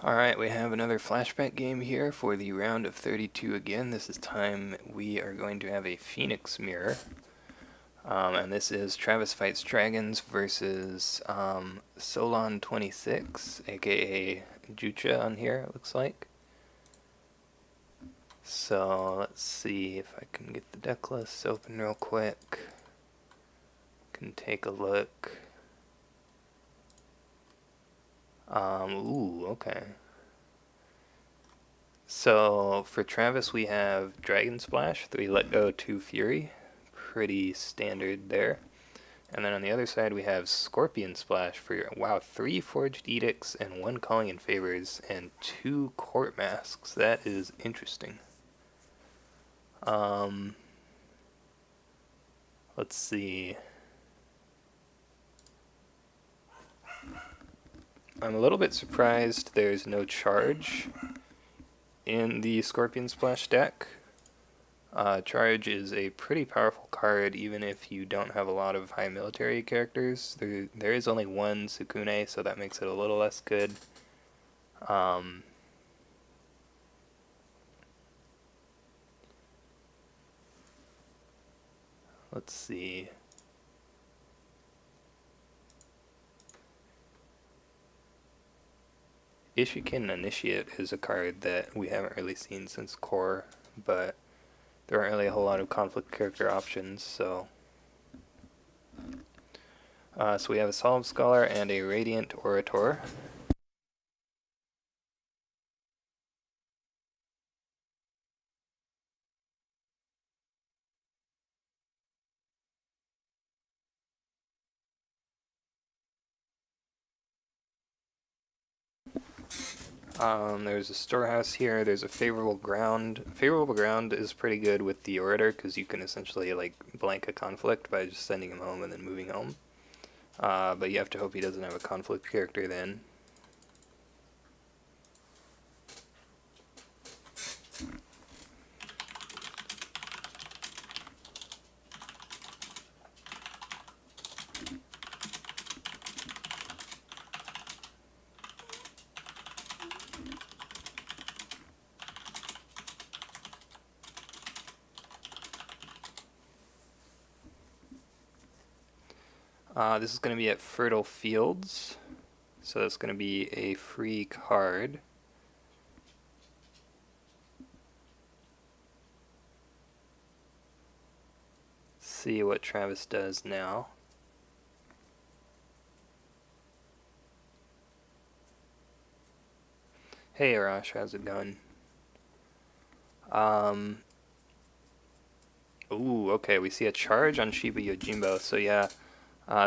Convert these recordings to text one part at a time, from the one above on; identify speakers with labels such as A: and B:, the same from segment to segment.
A: Alright, we have another flashback game here for the round of 32 again. This is time we are going to have a Phoenix Mirror. And this is Travis Fights Dragons versus solon26, aka Jucha on here, it looks like. So let's see if I can get the deck list open real quick. Can take a look. Ooh, okay. So for Travis we have Dragon Splash, 3 Let Go, 2 Fury. Pretty standard there. And then on the other side we have Scorpion Splash for, wow, 3 Forged Edicts and 1 Calling in Favors and 2 Court Masks. That is interesting. Let's see. I'm a little bit surprised there's no charge in the Scorpion Splash deck. Charge is a pretty powerful card even if you don't have a lot of high military characters. There is only 1 Sukune, so that makes it a little less good. Let's see. Ishikin Initiate is a card that we haven't really seen since Core, but there aren't really a whole lot of conflict character options, so... so we have a Solemn Scholar and a Radiant Orator. There's a Storehouse here, there's a Favorable Ground. Favorable Ground is pretty good with the Orator, because you can essentially like blank a conflict by just sending him home and then moving home. But you have to hope he doesn't have a conflict character then. This is going to be at Fertile Fields, so that's going to be a free card. See what Travis does now. Hey Arash, how's it going? Ooh, okay, we see a charge on Shiba Yojimbo, so yeah.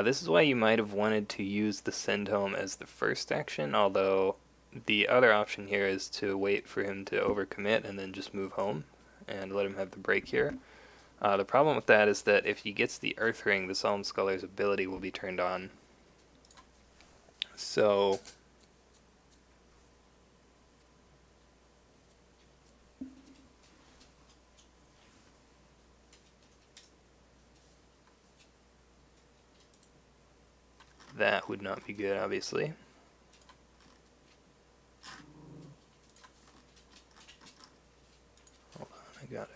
A: This is why you might have wanted to use the Send Home as the first action, although the other option here is to wait for him to overcommit and then just move home and let him have the break here. The problem with that is that if he gets the Earth Ring, the Solemn Scholar's ability will be turned on. So... that would not be good, obviously. Hold on, I gotta...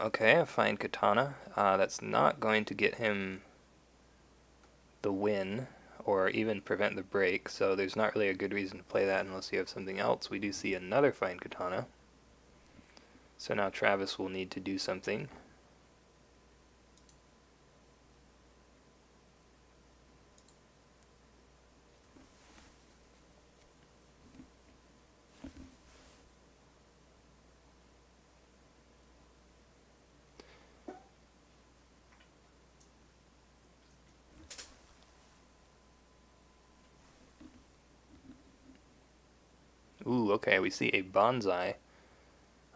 A: okay, a fine Katana. That's not going to get him the win, or even prevent the break, so there's not really a good reason to play that unless you have something else. We do see another fine Katana. So now Travis will need to do something. Ooh, okay, we see a Bonsai.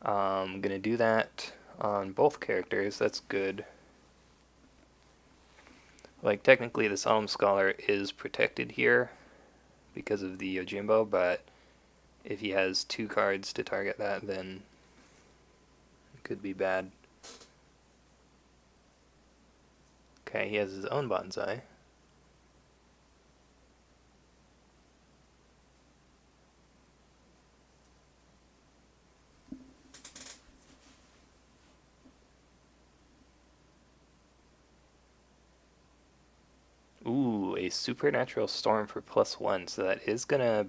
A: I'm gonna do that on both characters, that's good. Like, technically the Solemn Scholar is protected here because of the Yojimbo, but If he has 2 cards to target that, then it could be bad. Okay, he has his own bonsai. Ooh, a supernatural storm for +1, so that is gonna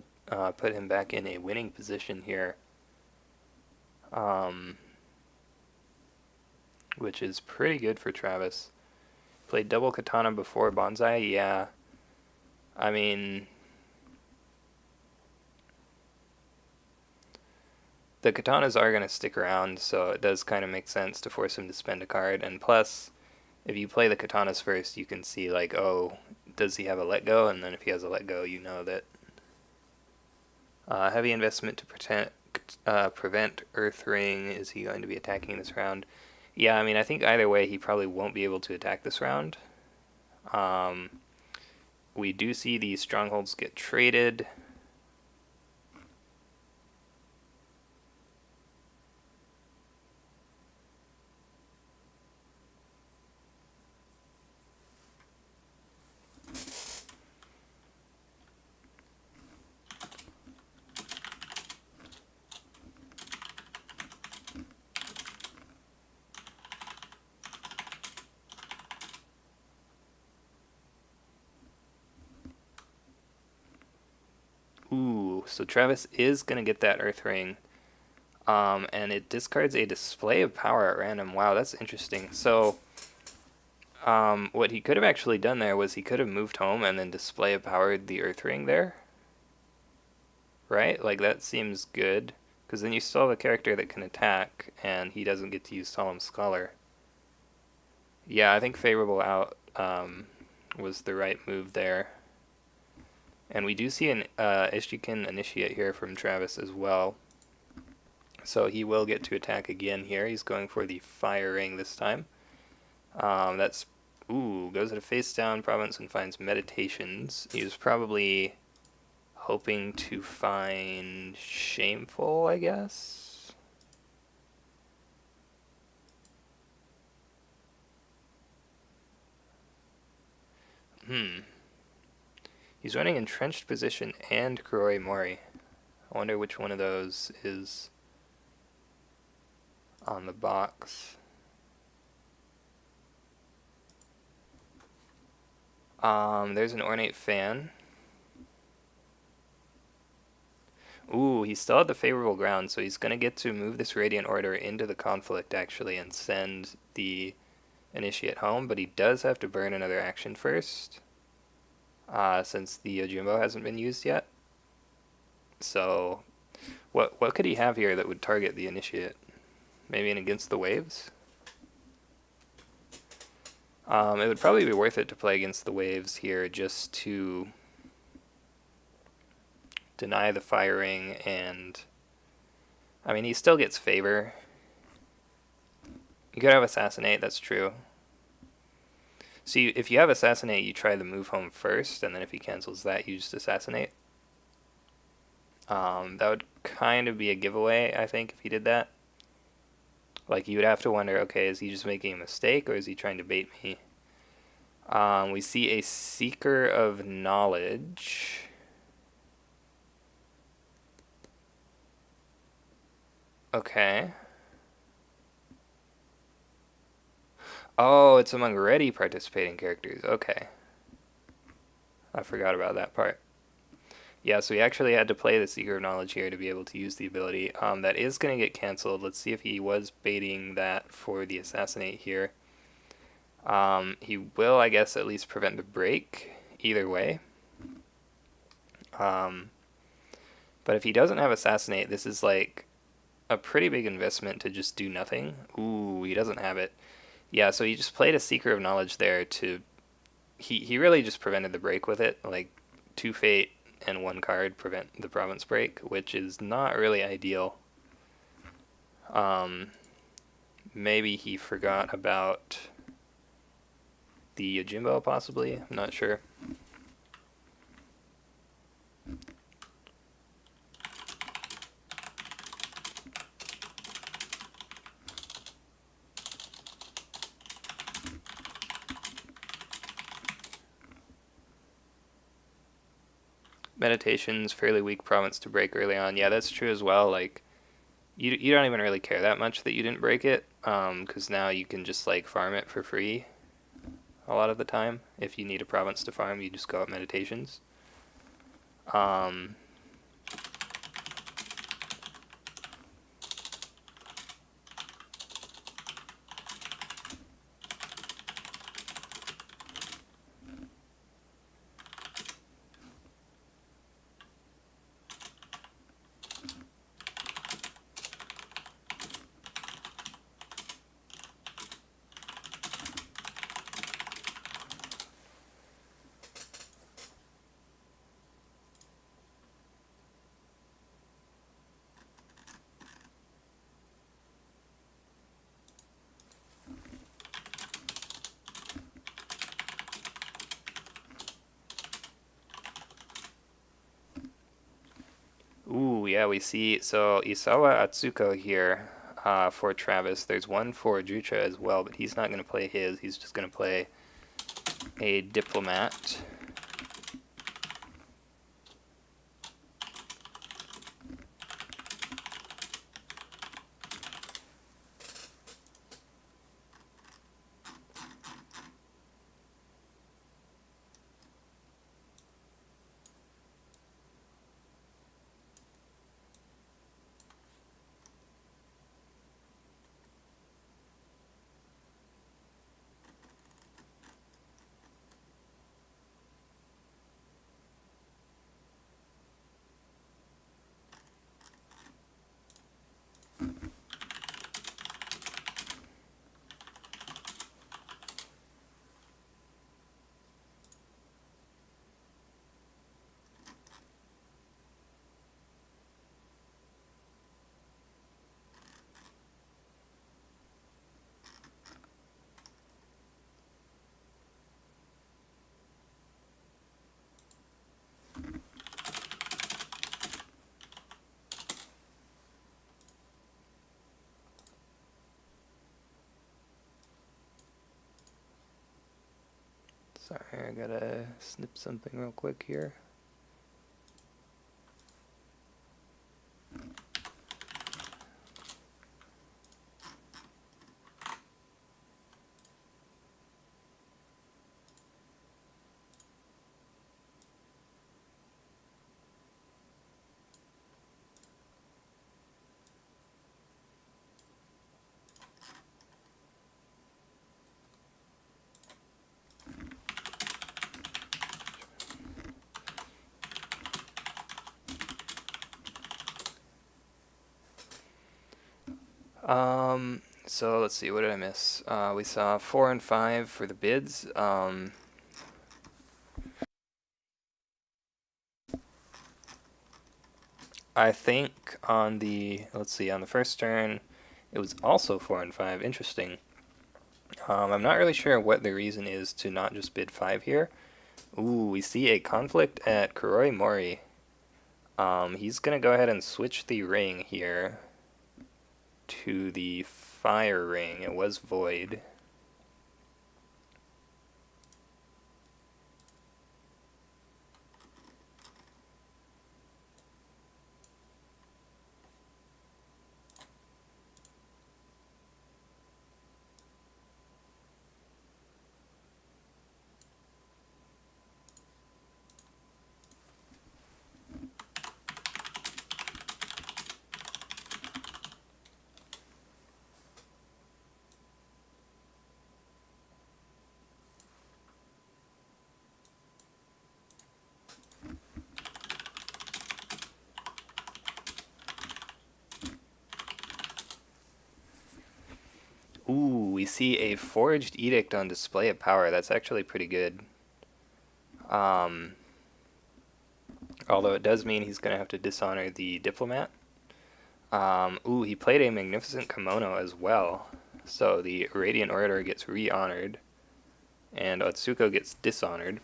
A: put him back in a winning position here, which is pretty good for Travis. Played double katana before bonsai, yeah. I mean, the katanas are gonna stick around, so it does kind of make sense to force him to spend a card, and plus, if you play the katanas first, you can see, like, oh, does he have a let go? And then if he has a let go, you know that heavy investment to prevent Earth Ring. Is he going to be attacking this round? Yeah, I mean, I think either way, he probably won't be able to attack this round. We do see these strongholds get traded. Ooh, so Travis is going to get that Earth Ring. And it discards a display of power at random. Wow, that's interesting. So, what he could have actually done there was he could have moved home and then display of powered the Earth Ring there. Right? Like, that seems good. Because then you still have a character that can attack, and he doesn't get to use Solemn Scholar. Yeah, I think favorable out was the right move there. And we do see an Ishjikin Initiate here from Travis as well. So he will get to attack again here. He's going for the Fire Ring this time. That's, ooh, goes at a face down province and finds Meditations. He's probably hoping to find Shameful, I guess? He's running Entrenched Position and Kuroi Mori. I wonder which one of those is on the box. There's an Ornate Fan. Ooh, he still had the favorable ground, so he's going to get to move this Radiant Order into the conflict, actually, and send the Initiate home, but he does have to burn another action first, since the Yojimbo hasn't been used yet. So, what could he have here that would target the Initiate? Maybe an Against the Waves? It would probably be worth it to play Against the Waves here just to deny the firing, and I mean, he still gets favor. You could have Assassinate, that's true. So if you have Assassinate, you try the move home first, and then if he cancels that, you just Assassinate. That would kind of be a giveaway, I think, if he did that. Like, you would have to wonder, okay, is he just making a mistake, or is he trying to bait me? We see a Seeker of Knowledge. Okay. Oh, it's among ready participating characters. Okay. I forgot about that part. Yeah, so he actually had to play the Seeker of Knowledge here to be able to use the ability. That is going to get canceled. Let's see if he was baiting that for the Assassinate here. He will, I guess, at least prevent the break, either way. But if he doesn't have Assassinate, this is like a pretty big investment to just do nothing. Ooh, he doesn't have it. Yeah, so he just played a Seeker of Knowledge there to... He really just prevented the break with it. Like, 2 Fate and 1 card prevent the province break, which is not really ideal. Maybe he forgot about the Yojimbo, possibly. I'm not sure. Meditation's fairly weak province to break early on. Yeah, that's true as well. Like, you don't even really care that much that you didn't break it, because now you can just, like, farm it for free a lot of the time. If you need a province to farm, you just go up Meditations. Um, Ooh, yeah, we see. So Isawa Atsuko here for Travis. There's one for Jucha as well, but he's not going to play his. He's just going to play a Diplomat. Sorry, I gotta snip something real quick here. So let's see, what did I miss? We saw 4 and 5 for the bids. I think on the, let's see, on the first turn, it was also 4 and 5. Interesting. I'm not really sure what the reason is to not just bid 5 here. Ooh, we see a conflict at Kuroi Mori. He's gonna go ahead and switch the ring here to the fire ring. It was void. Ooh, we see a Forged Edict on display of power. That's actually pretty good. Um, Although it does mean he's going to have to dishonor the Diplomat. Ooh, he played a Magnificent Kimono as well. So the Radiant Orator gets re-honored, and Otsuko gets dishonored.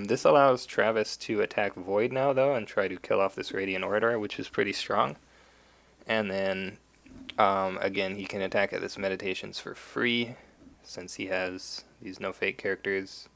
A: This allows Travis to attack Void now, though, and try to kill off this Radiant Orator, which is pretty strong. And then, again, he can attack at this Meditations for free, since he has these no-fake characters.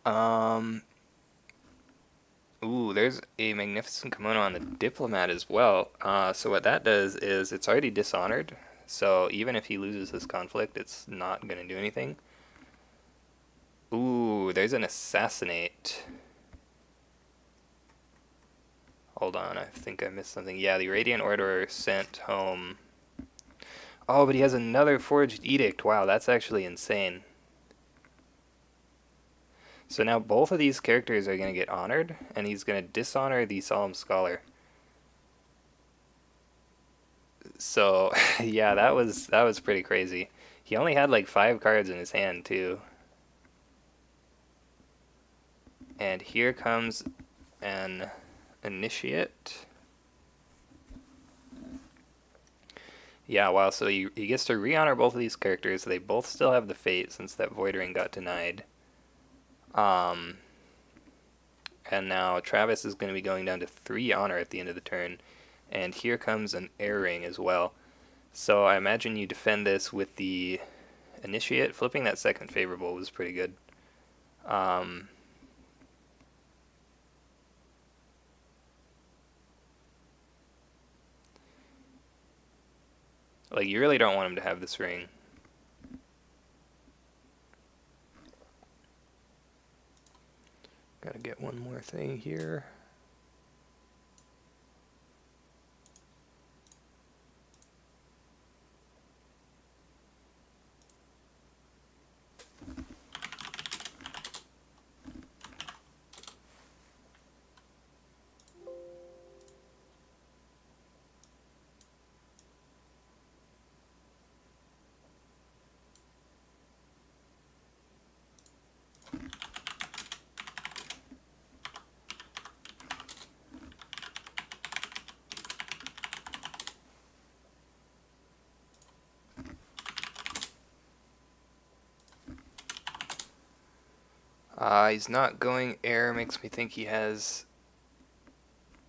A: Um, Ooh, there's a magnificent kimono on the diplomat as well. So what that does is it's already dishonored. So even if he loses this conflict, it's not going to do anything. Ooh, there's an assassinate. Hold on, I think I missed something. Yeah, the Radiant Order sent home. Oh, but he has another Forged Edict. Wow, that's actually insane. So now both of these characters are going to get honored, and he's going to dishonor the Solemn Scholar. So, yeah, that was pretty crazy. He only had like 5 cards in his hand too. And here comes an initiate. Yeah, wow, so he gets to re-honor both of these characters. They both still have the fate since that Void Ring got denied. Um, and now Travis is going to be going down to 3 honor at the end of the turn. And here comes an air ring as well. So I imagine you defend this with the initiate. Flipping that second favorable was pretty good. Um, like, you really don't want him to have this ring. Gotta get one more thing here. He's not going air, makes me think he has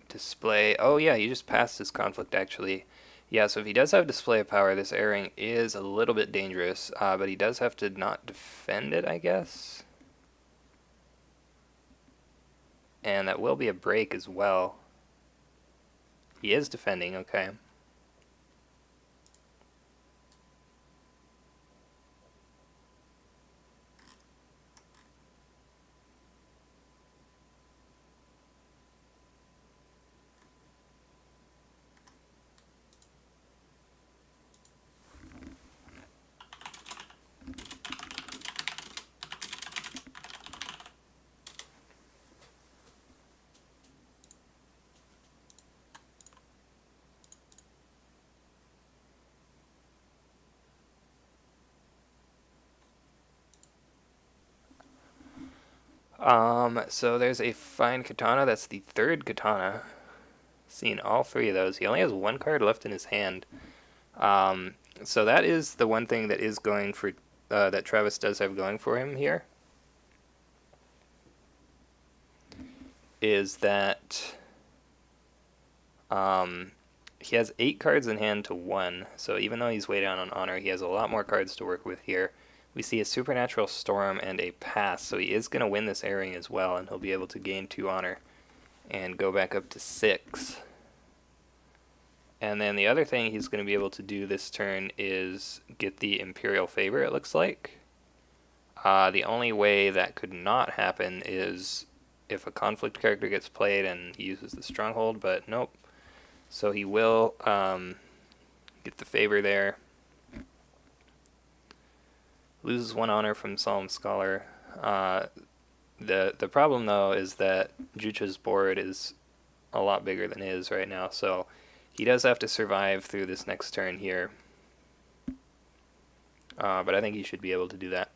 A: display. Oh yeah, he just passed his conflict actually. Yeah, so if he does have display of power, this air ring is a little bit dangerous, but he does have to not defend it, I guess. And that will be a break as well. He is defending, okay. So there's a fine katana. That's the 3rd katana. Seen all 3 of those. He only has 1 card left in his hand. So that is the one thing that is going for that Travis does have going for him here. Is that he has 8 cards in hand to 1. So even though he's way down on honor, he has a lot more cards to work with here. We see a Supernatural Storm and a Pass, so he is going to win this airing as well, and he'll be able to gain 2 honor and go back up to 6. And then the other thing he's going to be able to do this turn is get the Imperial Favor, it looks like. The only way that could not happen is if a conflict character gets played and he uses the Stronghold, but nope. So he will get the favor there. Loses 1 honor from Solemn Scholar. The problem though is that Jucha's board is a lot bigger than his right now, so he does have to survive through this next turn here. But I think he should be able to do that.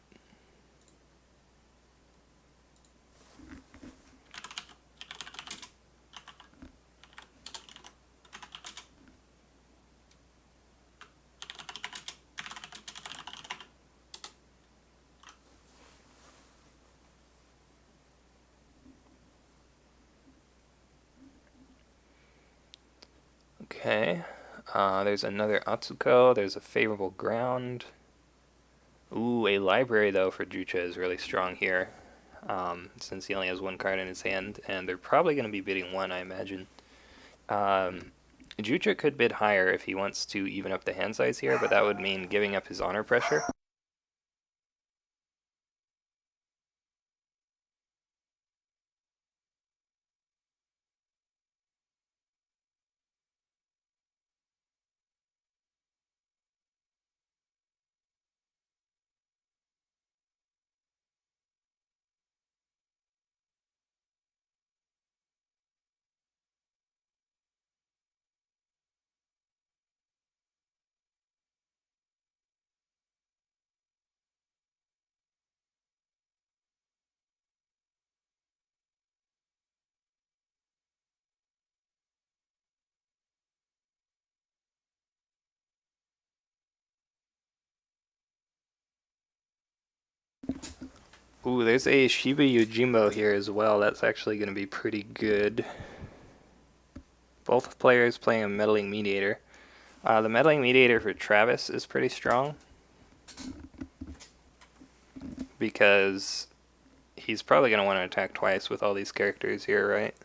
A: Okay, there's another Atsuko, there's a favorable ground. Ooh, a library though for Jucha is really strong here. since he only has one card in his hand, and they're probably going to be bidding one, I imagine. Jutra could bid higher if he wants to even up the hand size here, but that would mean giving up his honor pressure. Ooh, there's a Shiba Yojimbo here as well. That's actually going to be pretty good. Both players playing a Meddling Mediator. The Meddling Mediator for Travis is pretty strong because he's probably going to want to attack twice with all these characters here, right?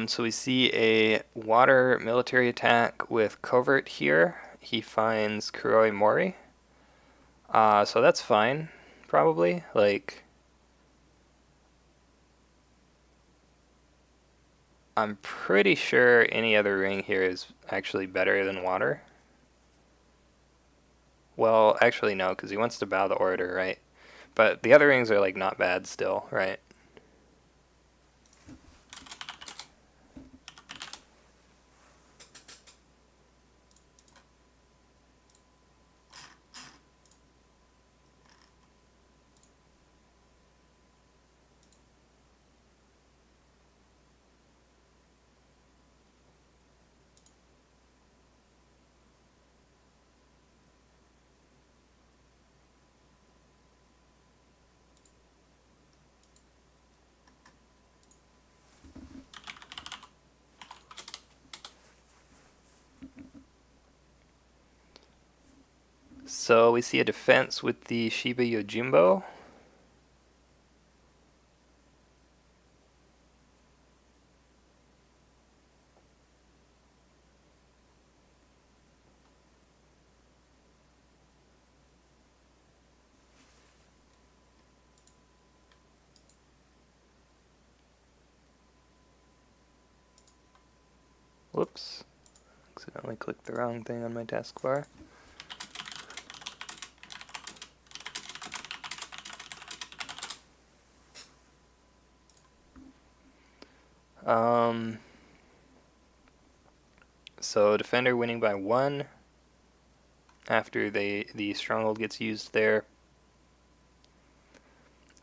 A: So we see a water military attack with Covert here. He finds Kuroi Mori. So that's fine, probably. Like, I'm pretty sure any other ring here is actually better than water. Well, actually no, because he wants to bow the orator, right? But the other rings are like not bad still, right? So we see a defense with the Shiba Yojimbo. Whoops. Accidentally clicked the wrong thing on my taskbar. So defender winning by 1 after the stronghold gets used there.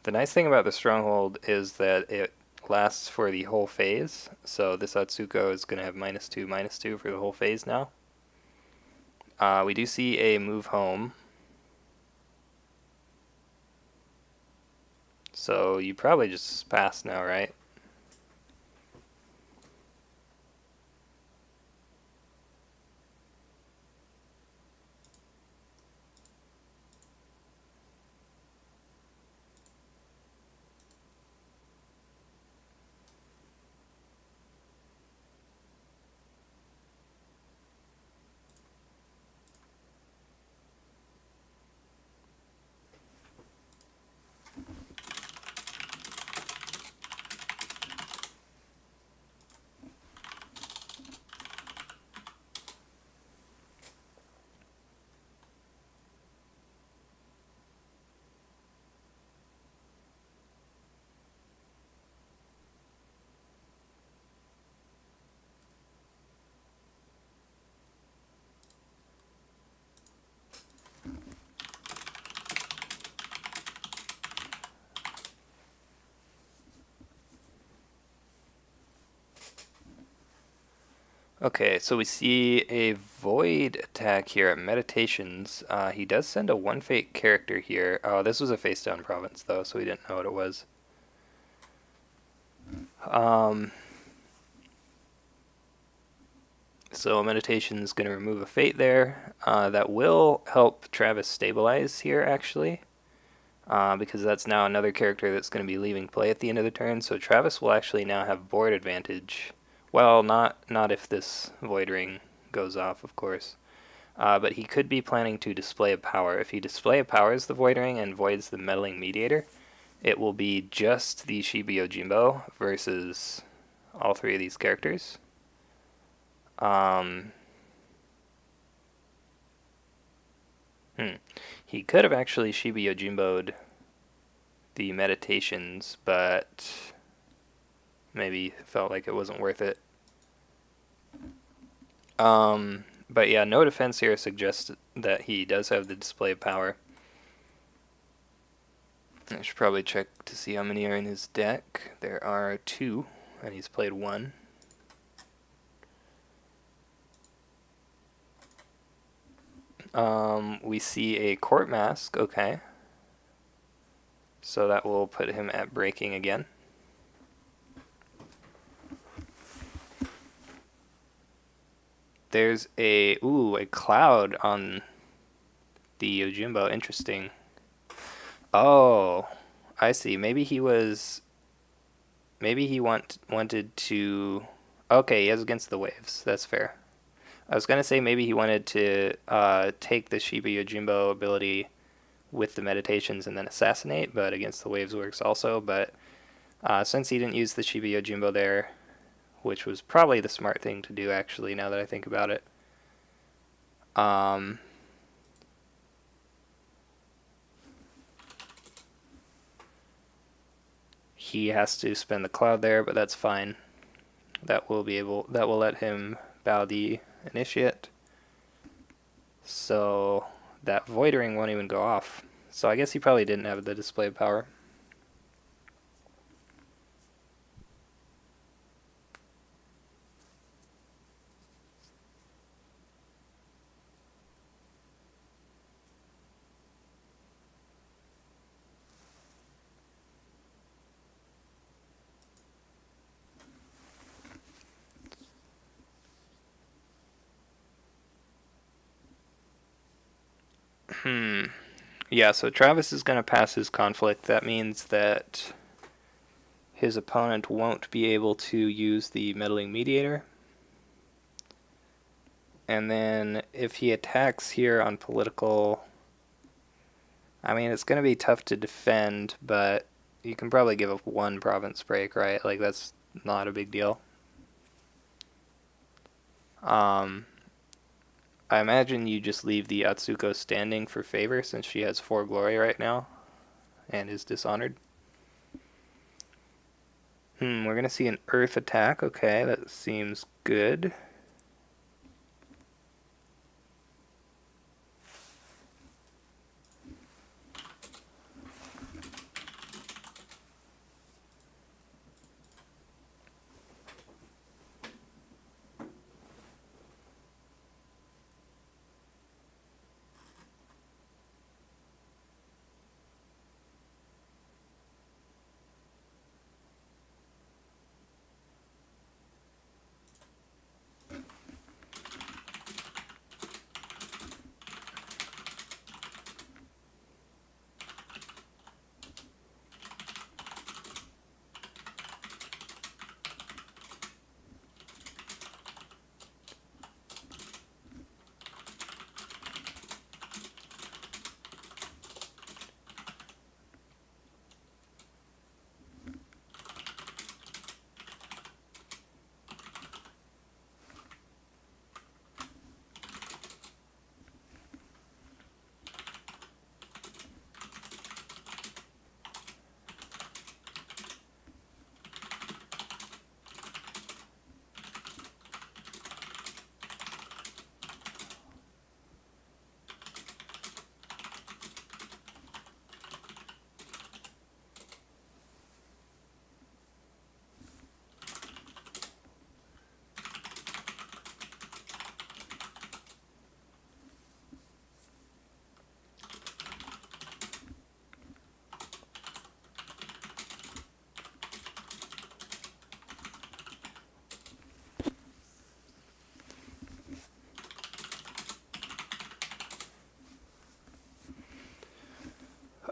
A: The nice thing about the stronghold is that it lasts for the whole phase. So this Atsuko is going to have -2/-2 for the whole phase now. We do see a move home. So you probably just pass now, right? Okay, so we see a void attack here at Meditations. He does send a one fate character here. Oh, this was a face down province though, so we didn't know what it was. So Meditation is going to remove a fate there. That will help Travis stabilize here, actually, because that's now another character that's going to be leaving play at the end of the turn. So Travis will actually now have board advantage. Well, not if this Void Ring goes off, of course. But he could be planning to display a power. If he display a powers the Void Ring and voids the Meddling Mediator, it will be just the Shiba Yojimbo versus all three of these characters. Um, He could have actually Shiba Yojimbo'd the Meditations, but maybe felt like it wasn't worth it. But yeah, no defense here suggests that he does have the display of power. I should probably check to see how many are in his deck. There are 2, and he's played 1. We see a Court Mask, okay. So that will put him at breaking again. There's a cloud on the Yojimbo. Interesting. Oh, I see. Maybe he wanted to. Okay, he has Against the Waves. That's fair. I was gonna say maybe he wanted to take the Shiba Yojimbo ability with the Meditations and then assassinate, but Against the Waves works also. But since he didn't use the Shiba Yojimbo there, which was probably the smart thing to do, actually, now that I think about it. He has to spend the cloud there, but that's fine. That will let him bow the initiate. So that Void Ring won't even go off. So I guess he probably didn't have the display of power. Yeah, so Travis is going to pass his conflict. That means that his opponent won't be able to use the Meddling Mediator. And then if he attacks here on political, I mean, it's going to be tough to defend, but you can probably give up 1 province break, right? Like, that's not a big deal. I imagine you just leave the Atsuko standing for favor since she has 4 glory right now and is dishonored. We're going to see an earth attack. Okay, that seems good.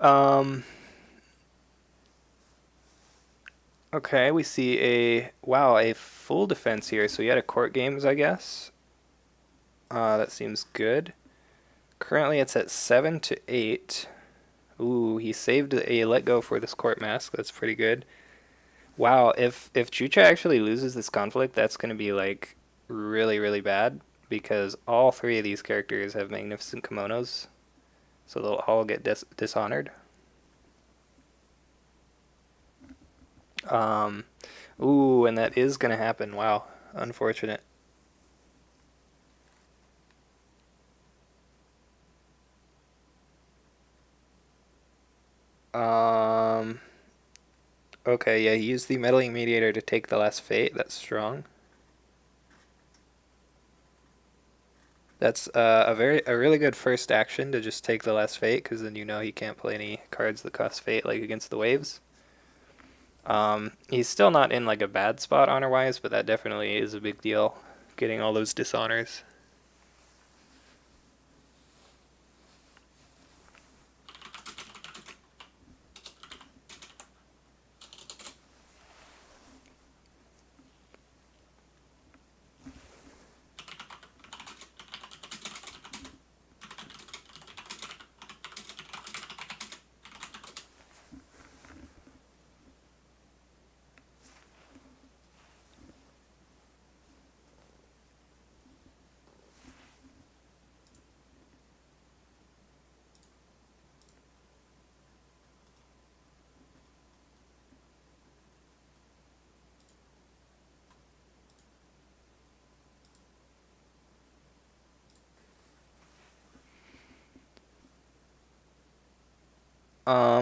A: Um, okay, we see a full defense here. So he had a court games, I guess. That seems good. Currently, it's at 7-8. Ooh, he saved a let go for this court mask. That's pretty good. Wow, if Chucha actually loses this conflict, that's going to be like really, really bad because all three of these characters have magnificent kimonos, so they'll all get dishonored. Um, ooh, and that is going to happen. Wow, unfortunate. Um, okay, yeah, he used the meddling mediator to take the last fate. That's strong. That's a really good first action to just take the last fate because then you know he can't play any cards that cost fate like against the waves. He's still not in like a bad spot honor wise, but that definitely is a big deal, getting all those dishonors.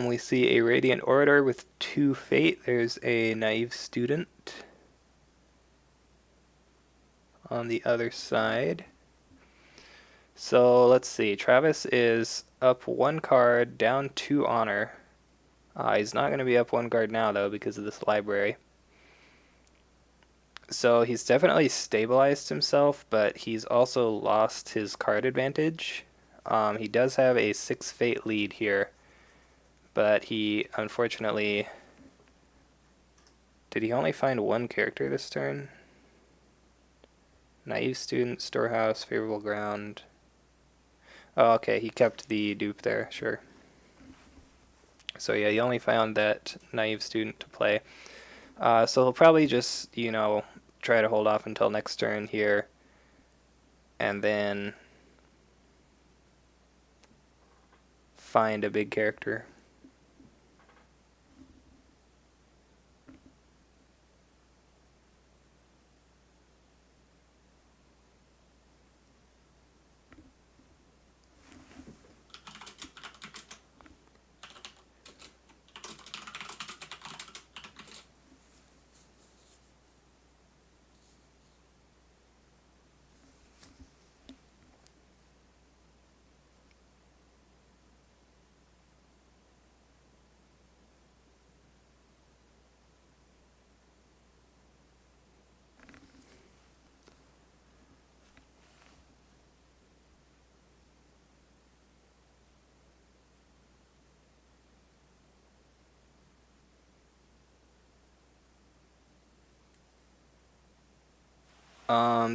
A: We see a Radiant Orator with 2 fate. There's a Naive Student on the other side. So let's see. Travis is up 1 card, down 2 honor. He's not going to be up 1 card now though because of this library. So he's definitely stabilized himself, but he's also lost his card advantage. He does have a 6 fate lead here, but he unfortunately... Did he only find 1 character this turn? Naive Student, Storehouse, Favorable Ground. Oh, okay, he kept the dupe there, sure. So yeah, he only found that Naive Student to play. So he'll probably just, try to hold off until next turn here, and then find a big character.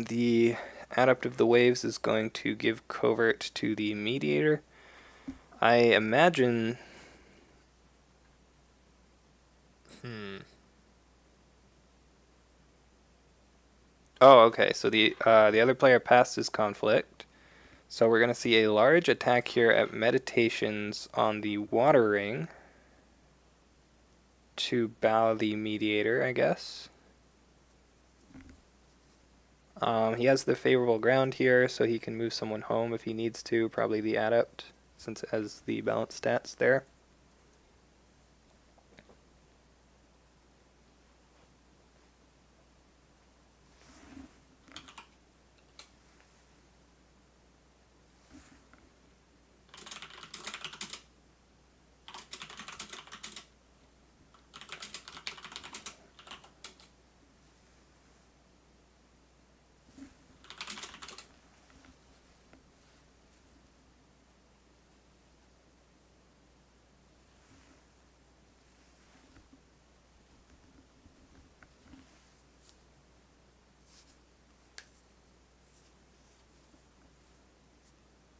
A: The Adept of the Waves is going to give Covert to the Mediator. I imagine... Oh, okay, so the other player passed his conflict. So we're going to see a large attack here at Meditations on the Water Ring to bow the Mediator, I guess. He has the favorable ground here, so he can move someone home if he needs to, probably the Adept, since it has the balance stats there.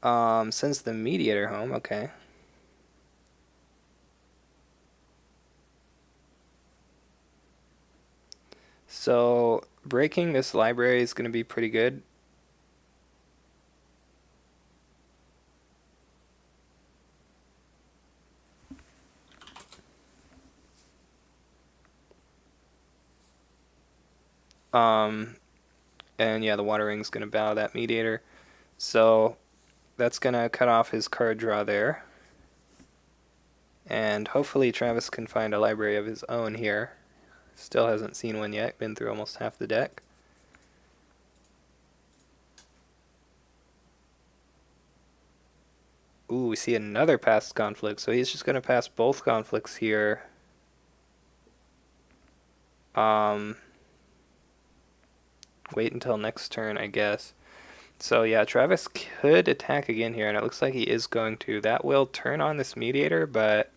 A: Sends the mediator home, okay. So breaking this library is going to be pretty good. And yeah, the water ring's going to bow that mediator. So that's going to cut off his card draw there. And hopefully Travis can find a library of his own here. Still hasn't seen one yet, been through almost half the deck. Ooh, we see another past conflict, so he's just going to pass both conflicts here. Wait until next turn, I guess. So yeah, Travis could attack again here, and it looks like he is going to. That will turn on this mediator, but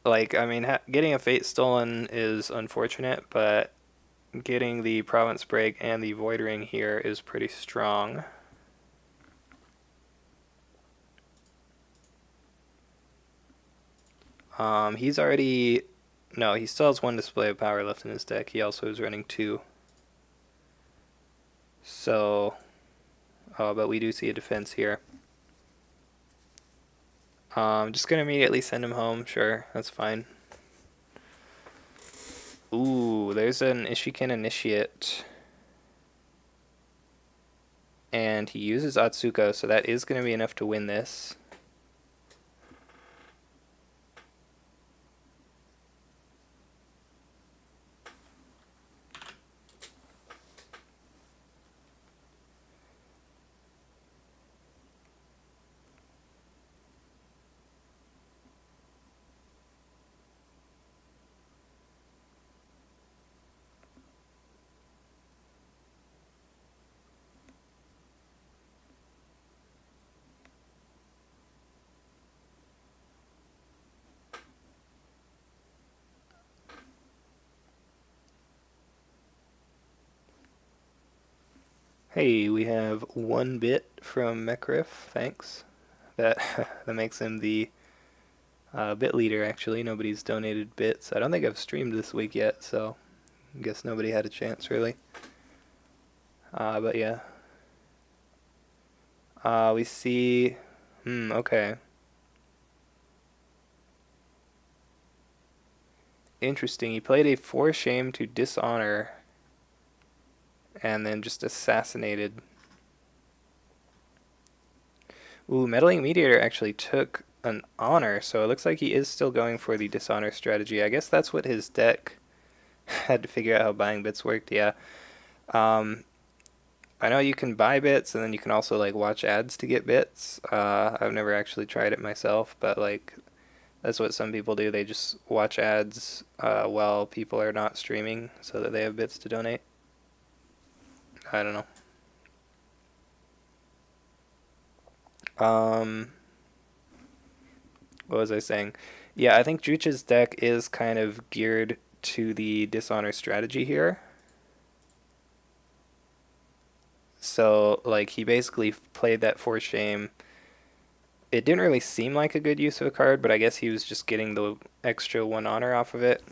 A: like, I mean, getting a Fate Stolen is unfortunate, but getting the Province Break and the Void Ring here is pretty strong. He's already... No, he still has one display of power left in his deck. He also is running 2. So... Oh, but we do see a defense here. Just gonna immediately send him home. Sure, that's fine. Ooh, there's an Ishiken Initiate. And he uses Atsuko, so that is going to be enough to win this. Hey, we have 1 bit from Mekriff, thanks. That that makes him the bit leader, actually. Nobody's donated bits. I don't think I've streamed this week yet, so I guess nobody had a chance, really. But yeah. We see... okay. Interesting. He played a 4 shame to dishonor and then just assassinated. Ooh, Meddling Mediator actually took an honor, so it looks like he is still going for the dishonor strategy. I guess that's what his deck had to figure out how buying bits worked, yeah. I know you can buy bits, and then you can also, like, watch ads to get bits. I've never actually tried it myself, but, like, that's what some people do. They just watch ads while people are not streaming so that they have bits to donate. I don't know. What was I saying? Yeah, I think Juch's deck is kind of geared to the dishonor strategy here. So, like, he basically played that 4 shame. It didn't really seem like a good use of a card, but I guess he was just getting the extra 1 honor off of it.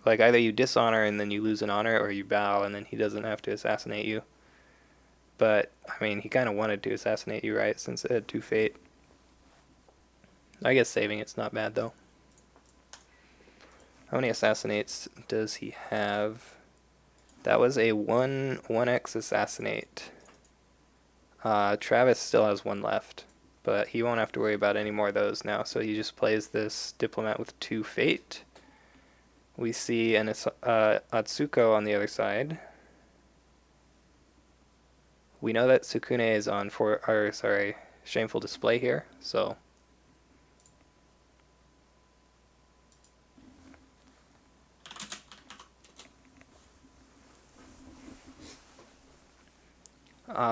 A: Like, either you dishonor and then you lose an honor, or you bow and then he doesn't have to assassinate you. But, I mean, he kind of wanted to assassinate you, right, since it had 2 fate. I guess saving it's not bad, though. How many assassinates does he have? That was a 1x assassinate. Travis still has 1 left, but he won't have to worry about any more of those now, so he just plays this Diplomat with 2 fate. We see an Atsuko on the other side. We know that Sukune is on Shameful Display here, so...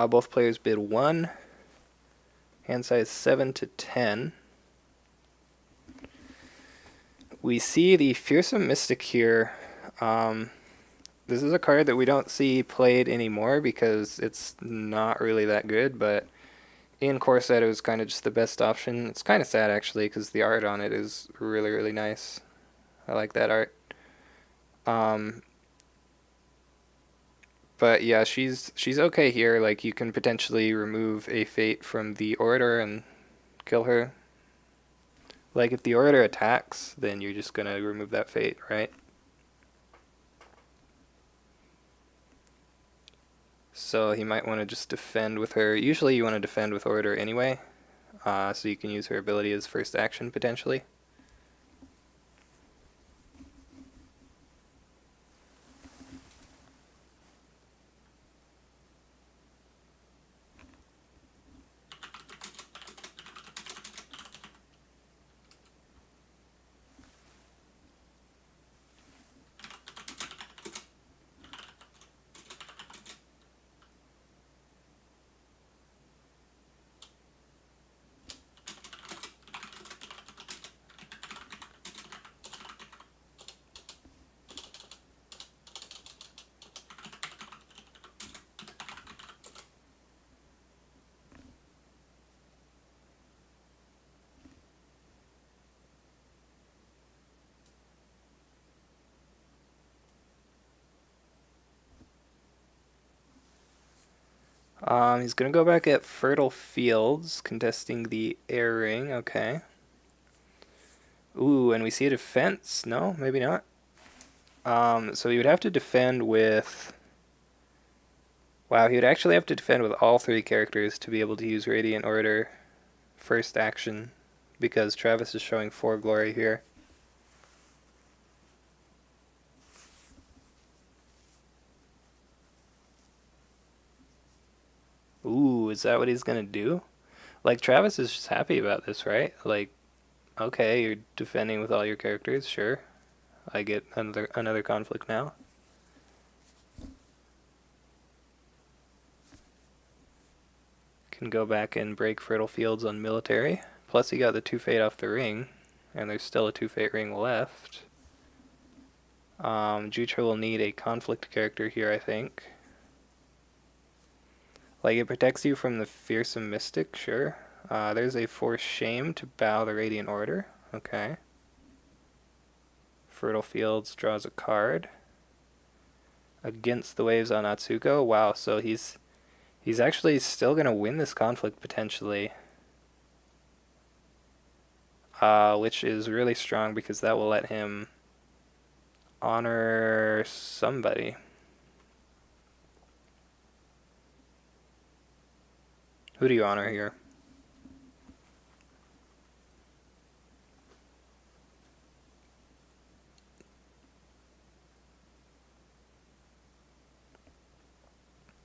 A: both players bid 1. Hand size 7 to 10. We see the Fearsome Mystic here. This is a card that we don't see played anymore because it's not really that good, but in core set it was kind of just the best option. It's kind of sad actually because the art on it is really, really nice. I like that art. Um, but yeah, she's okay here. Like you can potentially remove a fate from the orator and kill her. Like if the orator attacks, then you're just gonna remove that fate, right? So he might want to just defend with her. Usually you want to defend with orator anyway, so you can use her ability as first action potentially. He's gonna go back at Fertile Fields, contesting the air ring. Okay. Ooh, and we see a defense. No, maybe not. So he would have to defend with. Wow, he would actually have to defend with all three characters to be able to use Radiant Orator first action, because Travis is showing 4 glory here. Ooh, is that what he's gonna do? Like, Travis is just happy about this, right? Like, okay, you're defending with all your characters, sure. I get another conflict now. Can go back and break Fertile Fields on military. Plus he got the 2 fate off the ring, and there's still a 2 fate ring left. Jutra will need a conflict character here, I think. Like, it protects you from the Fearsome Mystic, sure. There's a Force Shame to bow the Radiant Order. Okay. Fertile Fields draws a card. Against the Waves on Atsuko. Wow, so he's actually still going to win this conflict, potentially. Which is really strong because that will let him honor somebody. Who do you honor here?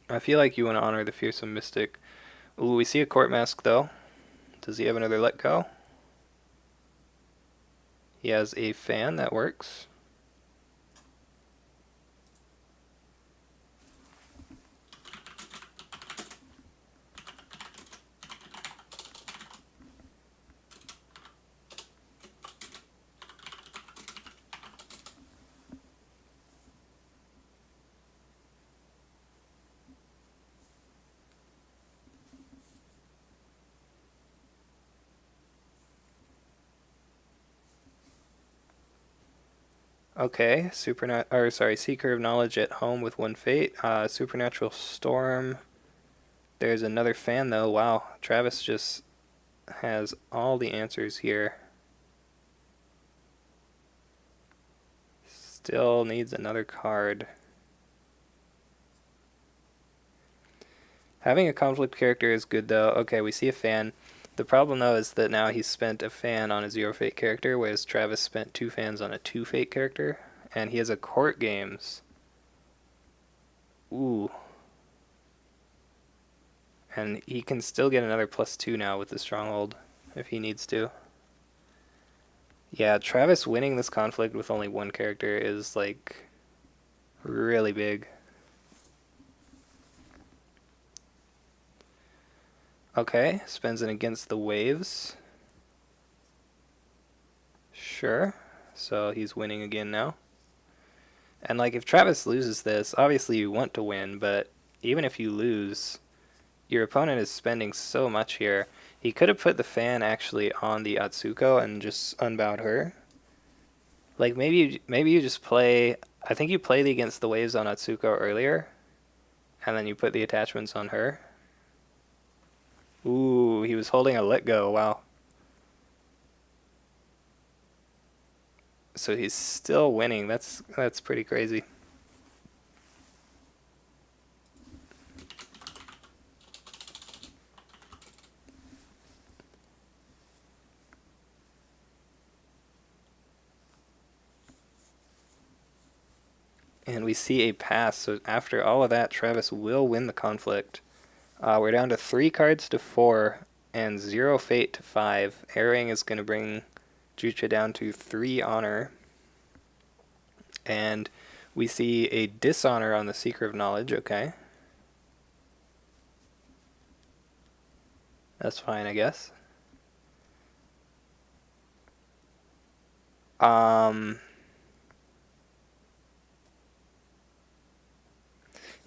A: I feel like you want to honor the Fearsome Mystic. Ooh, we see a Court Mask, though. Does he have another Let Go? He has a fan, that works. Okay, Seeker of Knowledge at home with 1 fate. Supernatural Storm. There's another fan, though. Wow, Travis just has all the answers here. Still needs another card. Having a conflict character is good, though. Okay, we see a fan. The problem, though, is that now he's spent a fan on a 0 fate character, whereas Travis spent 2 fans on a 2 fate character. And he has a Court Games. Ooh. And he can still get another +2 now with the Stronghold, if he needs to. Yeah, Travis winning this conflict with only 1 character is, like, really big. Okay, spends it against the Waves. Sure. So he's winning again now. And like if Travis loses this, obviously you want to win, but even if you lose, your opponent is spending so much here. He could have put the fan actually on the Atsuko and just unbowed her. Like maybe you just play. I think you played against the waves on Atsuko earlier, and then you put the attachments on her. Ooh, he was holding a let go. Wow. So he's still winning. That's pretty crazy. And we see a pass. So after all of that, Travis will win the conflict. We're down to 3 cards to 4 and 0 fate to 5. Airing is going to bring Jucha down to 3 honor. And we see a dishonor on the Seeker of Knowledge. Okay. That's fine, I guess.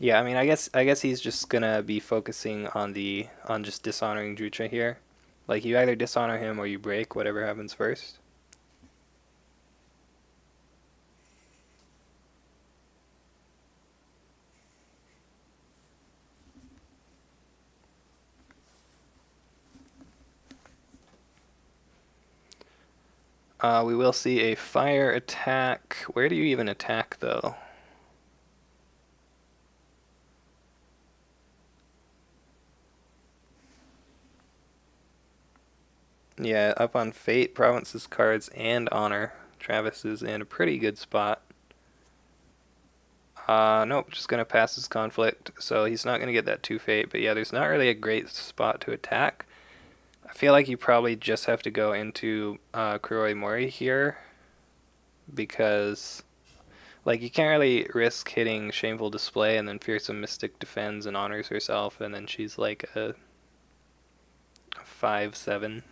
A: Yeah, I mean, I guess he's just gonna be focusing on just dishonoring Jucha here. Like you either dishonor him or you break, whatever happens first. We will see a fire attack. Where do you even attack though? Yeah, up on Fate, Province's cards, and Honor. Travis is in a pretty good spot. Nope, just gonna pass his conflict, so he's not gonna get that 2 Fate, but yeah, there's not really a great spot to attack. I feel like you probably just have to go into Kuroi Mori here, because like you can't really risk hitting Shameful Display and then Fearsome Mystic defends and honors herself, and then she's like a 5/7.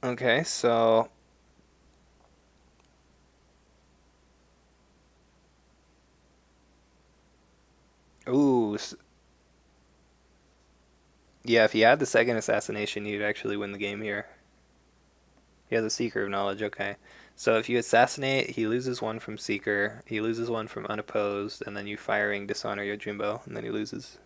A: Okay, so ooh, yeah, if he had the second assassination, he'd actually win the game here. He has a Seeker of Knowledge, okay. So if you assassinate, he loses 1 from Seeker, he loses 1 from Unopposed, and then you firing dishonor Yojimbo, and then he loses.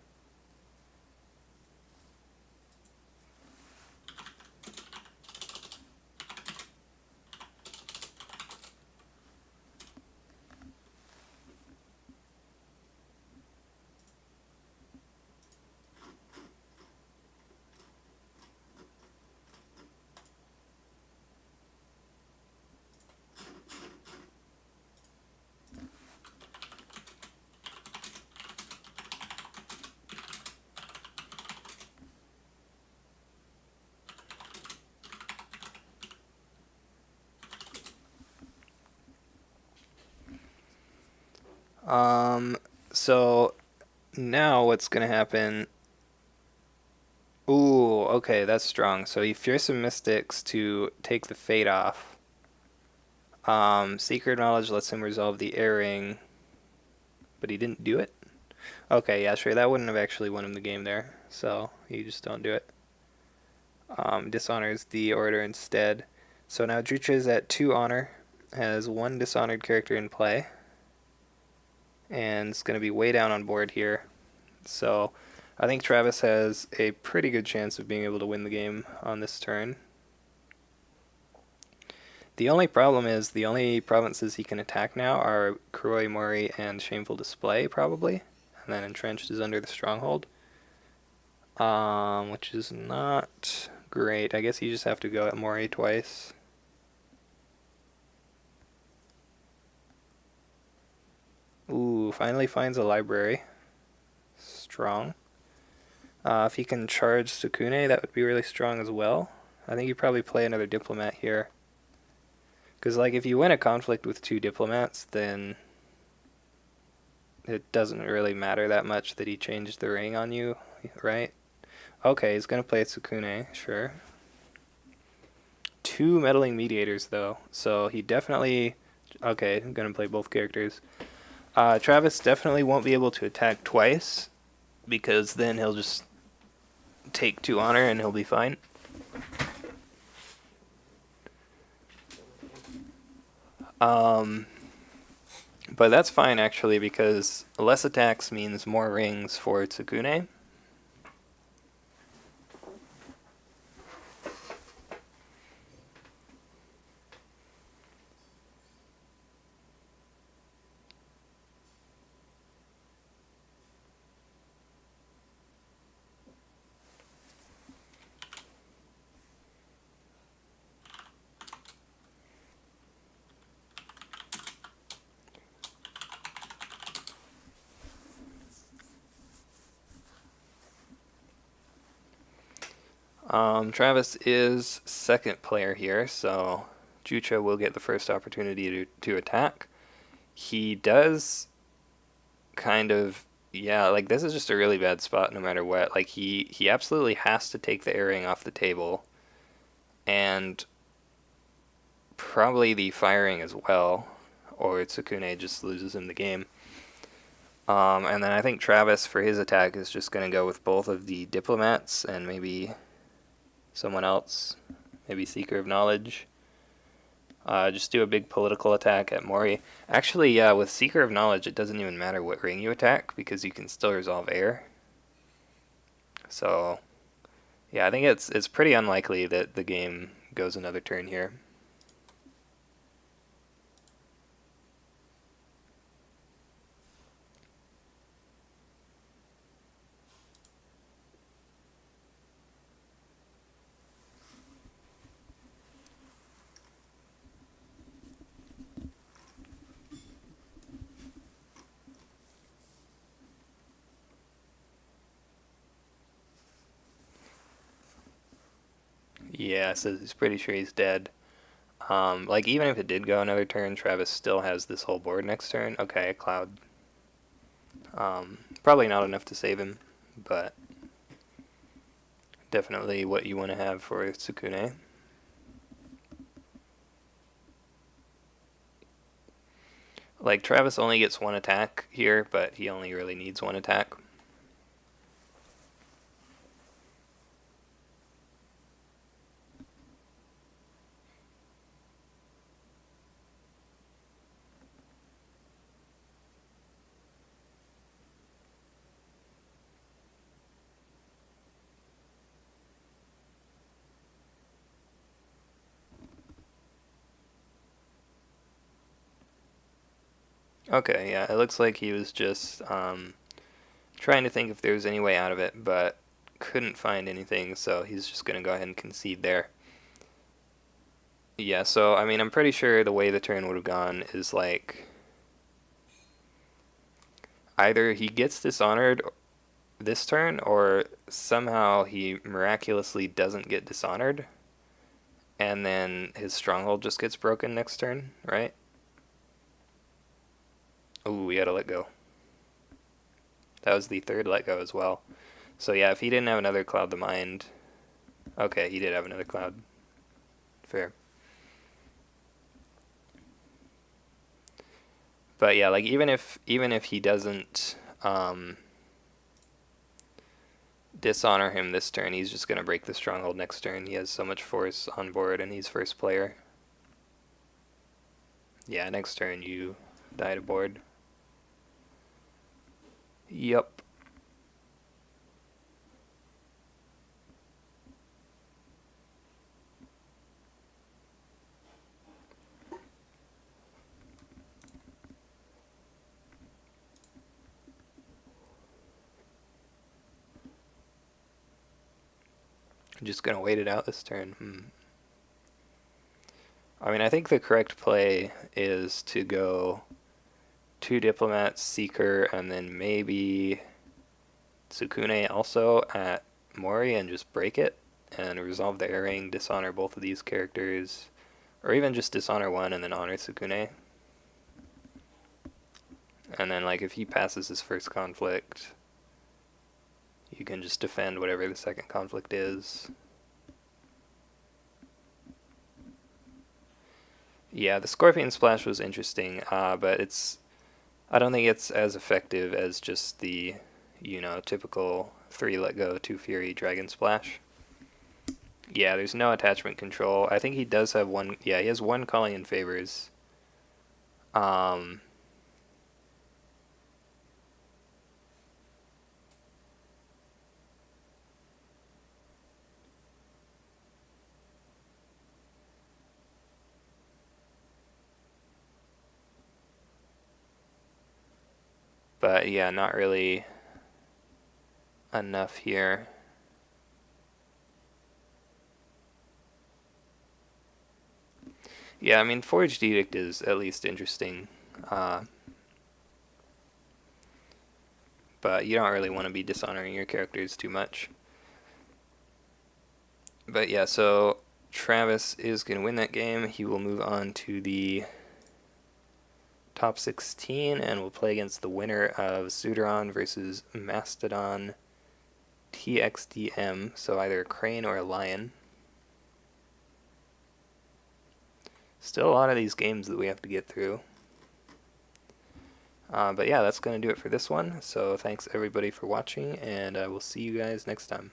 A: So now what's gonna happen? Ooh, okay, that's strong. So he Fearsome Mystics to take the fate off. Secret Knowledge lets him resolve the airing, but he didn't do it. Okay, yeah, sure, that wouldn't have actually won him the game there, so you just don't do it. Dishonors the order instead. So now Drucha is at 2 honor, has 1 dishonored character in play, and it's going to be way down on board here. So I think Travis has a pretty good chance of being able to win the game on this turn. The only problem is the only provinces he can attack now are Kuroi Mori and Shameful Display, probably. And then Entrenched is under the Stronghold. Which is not great. I guess you just have to go at Mori twice. Ooh, finally finds a library. Strong. If he can charge Sukune, that would be really strong as well. I think you probably play another diplomat here. Because, like, if you win a conflict with 2 diplomats, then it doesn't really matter that much that he changed the ring on you, right? Okay, he's going to play Sukune, sure. 2 meddling mediators, though, so he definitely... Okay, I'm going to play both characters. Travis definitely won't be able to attack twice, because then he'll just take 2 honor and he'll be fine. But that's fine, actually, because less attacks means more rings for Tsukune. Travis is second player here, so Jucha will get the first opportunity to attack. He does kind of, yeah, like this is just a really bad spot no matter what. Like he absolutely has to take the airing off the table, and probably the firing as well, or Tsukune just loses him the game. And then I think Travis, for his attack, is just going to go with both of the diplomats and maybe someone else, maybe Seeker of Knowledge. Just do a big political attack at Mori. Actually, yeah, with Seeker of Knowledge, it doesn't even matter what ring you attack, because you can still resolve air. So, yeah, I think it's pretty unlikely that the game goes another turn here. Yeah, so he's pretty sure he's dead. Like, even if it did go another turn, Travis still has this whole board next turn. Okay, a cloud. Probably not enough to save him, but definitely what you want to have for Tsukune. Like, Travis only gets 1 attack here, but he only really needs 1 attack. Okay, yeah, it looks like he was just trying to think if there was any way out of it, but couldn't find anything, so he's just going to go ahead and concede there. Yeah, so, I mean, I'm pretty sure the way the turn would have gone is, like, either he gets dishonored this turn, or somehow he miraculously doesn't get dishonored, and then his stronghold just gets broken next turn, right? Ooh, we gotta let go. That was the 3rd let go as well. So yeah, if he didn't have another Cloud the Mind... Okay, he did have another Cloud. Fair. But yeah, like even if he doesn't dishonor him this turn, he's just gonna break the stronghold next turn. He has so much force on board, and he's first player. Yeah, next turn you die to board. Yup. I'm just going to wait it out this turn. I mean, I think the correct play is to go 2 Diplomats, Seeker, and then maybe Tsukune also at Mori and just break it and resolve the airing, dishonor both of these characters, or even just dishonor one and then honor Tsukune. And then, like, if he passes his first conflict, you can just defend whatever the second conflict is. Yeah, the Scorpion Splash was interesting, but I don't think it's as effective as just the, typical 3 let go, 2 Fury Dragon Splash. Yeah, there's no attachment control. I think he does have one. Yeah, he has one calling in favors. Um, but yeah, not really enough here. Yeah, I mean, Forged Edict is at least interesting. But you don't really want to be dishonoring your characters too much. But yeah, so Travis is going to win that game. He will move on to the top 16 and will play against the winner of Suderon versus Mastodon TXDM, so either a crane or a lion. Still a lot of these games that we have to get through. But yeah, that's going to do it for this one. So thanks everybody for watching, and I will see you guys next time.